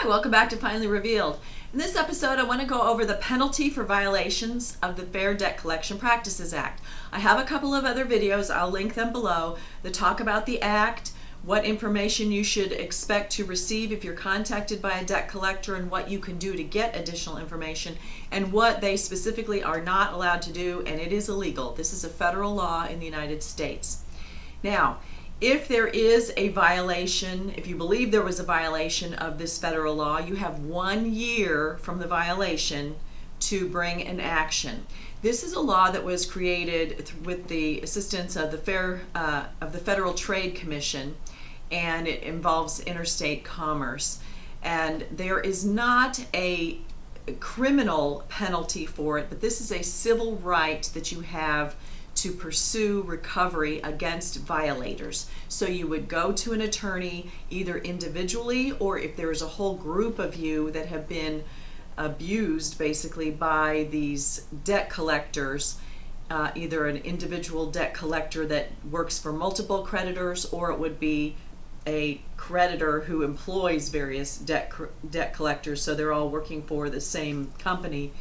welcome back to Finally Revealed. In this episode, I want to go over the penalty for violations of the Fair Debt Collection Practices Act. I have a couple of other videos, I'll link them below, that talk about the act, what information you should expect to receive if you're contacted by a debt collector, and what you can do to get additional information, and what they specifically are not allowed to do, and it is illegal. This is a federal law in the United States. Now, if there is a violation, if you believe there was a violation of this federal law, you have 1 year from the violation to bring an action. This is a law that was created with the assistance of the Federal Trade Commission, and it involves interstate commerce. And there is not a criminal penalty for it, but this is a civil right that you have to pursue recovery against violators. So you would go to an attorney either individually, or if there is a whole group of you that have been abused basically by these debt collectors, either an individual debt collector that works for multiple creditors, or it would be a creditor who employs various debt collectors, so they're all working for the same company.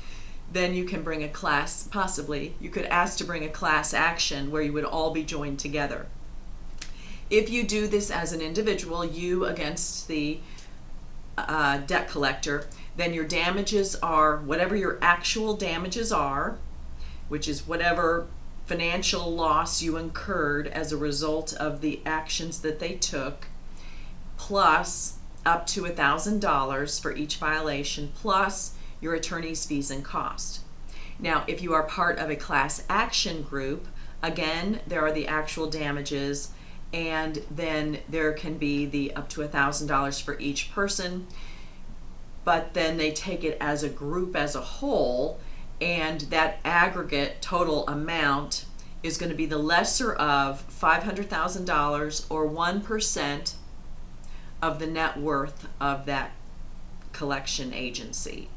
Then you can bring a class, possibly, you could ask to bring a class action where you would all be joined together. If you do this as an individual, you against the debt collector, then your damages are whatever your actual damages are, which is whatever financial loss you incurred as a result of the actions that they took, plus up to $1,000 for each violation, plus your attorney's fees and cost. Now, if you are part of a class action group, again, there are the actual damages, and then there can be the up to $1,000 for each person, but then they take it as a group as a whole, and that aggregate total amount is going to be the lesser of $500,000 or 1% of the net worth of that collection agency.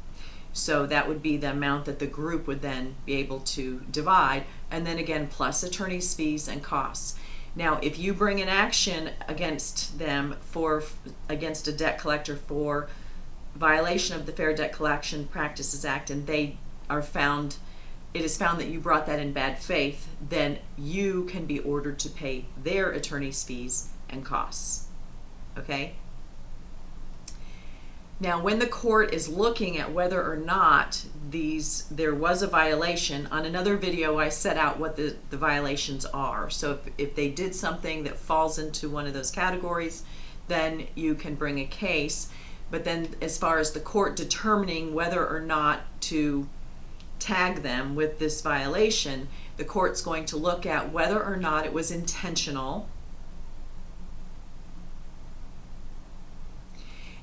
So that would be the amount that the group would then be able to divide, and then again plus attorney's fees and costs. Now, if you bring an action against them against a debt collector for violation of the Fair Debt Collection Practices Act, and it is found that you brought that in bad faith, then you can be ordered to pay their attorney's fees and costs. Okay? Now, when the court is looking at whether or not there was a violation, on another video I set out what the violations are. So if they did something that falls into one of those categories, then you can bring a case. But then as far as the court determining whether or not to tag them with this violation, the court's going to look at whether or not it was intentional.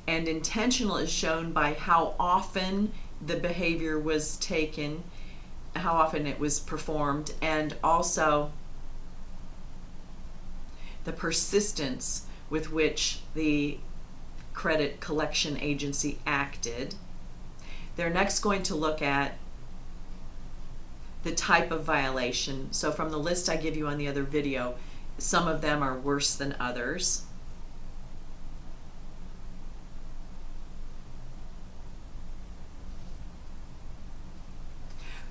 And intentional is shown by how often the behavior was taken, how often it was performed, and also the persistence with which the credit collection agency acted. They're next going to look at the type of violation. So from the list I give you on the other video, some of them are worse than others.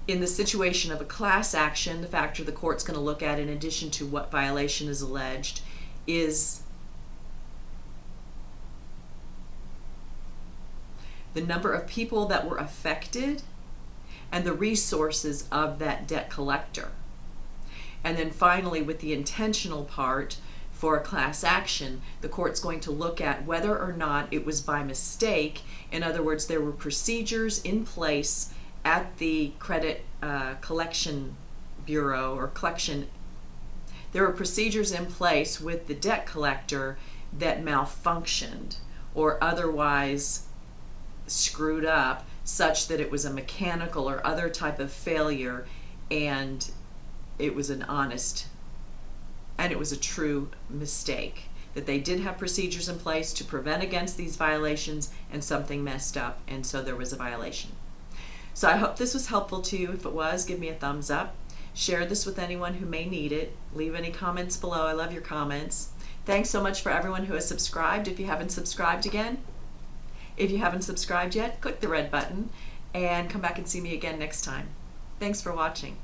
In the situation of a class action, the factor the court's going to look at, in addition to what violation is alleged, is the number of people that were affected and the resources of that debt collector. And then finally, with the intentional part for a class action, the court's going to look at whether or not it was by mistake. In other words, there were procedures in place at the credit collection bureau or collection. There were procedures in place with the debt collector that malfunctioned or otherwise screwed up, such that it was a mechanical or other type of failure, and it was an honest and it was a true mistake, that they did have procedures in place to prevent against these violations, and something messed up, and so there was a violation. So I hope this was helpful to you. If it was, give me a thumbs up. Share this with anyone who may need it. Leave any comments below. I love your comments. Thanks so much for everyone who has subscribed. If you haven't subscribed again, If you haven't subscribed yet, click the red button and come back and see me again next time. Thanks for watching.